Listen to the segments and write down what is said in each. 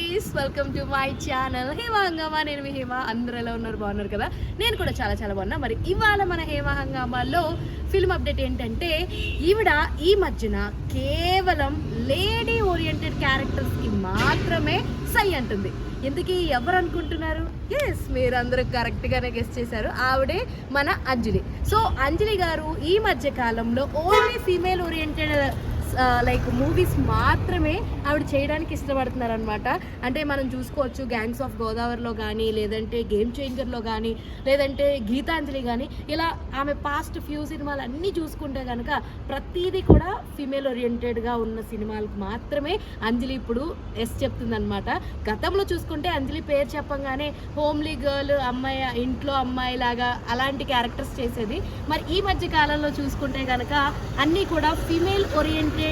Guys, welcome to my channel Hema హంగామా. నేను మీ హేమ. అందరూ ఎలా ఉన్నారు? బాగున్నారు కదా? నేను కూడా చాలా చాలా బాగున్నా. మరి ఇవాళ మన హేమ హంగామాలో ఫిల్మ్ అప్డేట్ ఏంటంటే, ఈవిడ ఈ మధ్యన కేవలం లేడీ ఓరియంటెడ్ క్యారెక్టర్స్కి మాత్రమే సై అంటుంది. ఎందుకు ఎవరు అనుకుంటున్నారు? ఎస్, మీరు అందరూ కరెక్ట్గానే గెస్ చేశారు. ఆవిడే మన అంజలి. సో అంజలి గారు ఈ మధ్య కాలంలో only female oriented like movies మాత్రమే ఆవిడ చేయడానికి ఇష్టపడుతున్నారు అనమాట. అంటే మనం చూసుకోవచ్చు గ్యాంగ్స్ ఆఫ్ గోదావరిలో కానీ, లేదంటే గేమ్ చేంజర్లో కానీ, లేదంటే గీతాంజలి కానీ, ఇలా ఆమె పాస్ట్ ఫ్యూ సినిమాలు అన్నీ చూసుకుంటే కనుక ప్రతిదీ కూడా ఫీమేల్ ఓరియంటెడ్గా ఉన్న సినిమాలకు మాత్రమే అంజలి ఇప్పుడు ఎస్ చెప్తుందనమాట. గతంలో చూసుకుంటే అంజలి పేరు చెప్పంగానే హోమ్లీ గర్ల్, అమ్మాయి, ఇంట్లో అమ్మాయి లాగా అలాంటి క్యారెక్టర్స్ చేసేది. మరి ఈ మధ్య కాలంలో చూసుకుంటే కనుక అన్నీ కూడా ఫీమేల్ ఓరియంటెడ్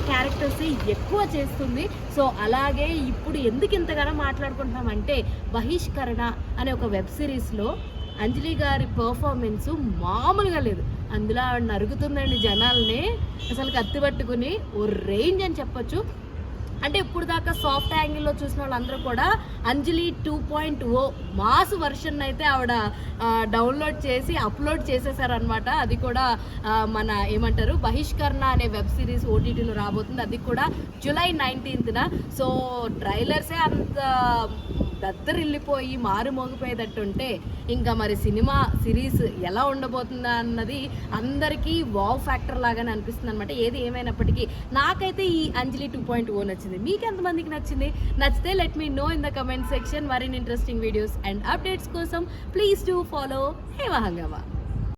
క్యారెక్టర్స్ ఎక్కువ చేస్తుంది. సో అలాగే ఇప్పుడు ఎందుకు ఇంతగానో మాట్లాడుకుంటున్నామంటే, బహిష్కరణ అనే ఒక వెబ్ సిరీస్లో అంజలి గారి పర్ఫార్మెన్స్ మామూలుగా లేదు. అందులో ఆవిడ నరుగుతుందండి జనాల్ని, అసలు కత్తి పట్టుకుని ఓ రేంజ్ అని చెప్పొచ్చు. అంటే ఇప్పుడు దాకా సాఫ్ట్ యాంగిల్లో చూసిన వాళ్ళందరూ కూడా అంజలి 2.0 మాస్ వర్షన్ అయితే ఆవిడ డౌన్లోడ్ చేసి అప్లోడ్ చేసేసారనమాట. అది కూడా మన ఏమంటారు బహిష్కరణ అనే వెబ్ సిరీస్ ఓటీటీలో రాబోతుంది. అది కూడా జూలై 19న. సో ట్రైలర్సే అంత దద్దరిల్లిపోయి మారుమోగిపోయేటట్టుంటే ఇంకా మరి సినిమా సిరీస్ ఎలా ఉండబోతుందా అన్నది అందరికీ వావ్ ఫ్యాక్టర్ లాగానే అనిపిస్తుంది అనమాట. ఏది ఏమైనప్పటికీ నాకైతే ఈ అంజలి 2.0 నచ్చింది. మీకు ఎంతమందికి నచ్చింది? నచ్చితే let me know in the comment section. మరిన్ని ఇంట్రెస్టింగ్ వీడియోస్ అండ్ అప్డేట్స్ కోసం ప్లీజ్ డూ ఫాలో హేమ హంగామా.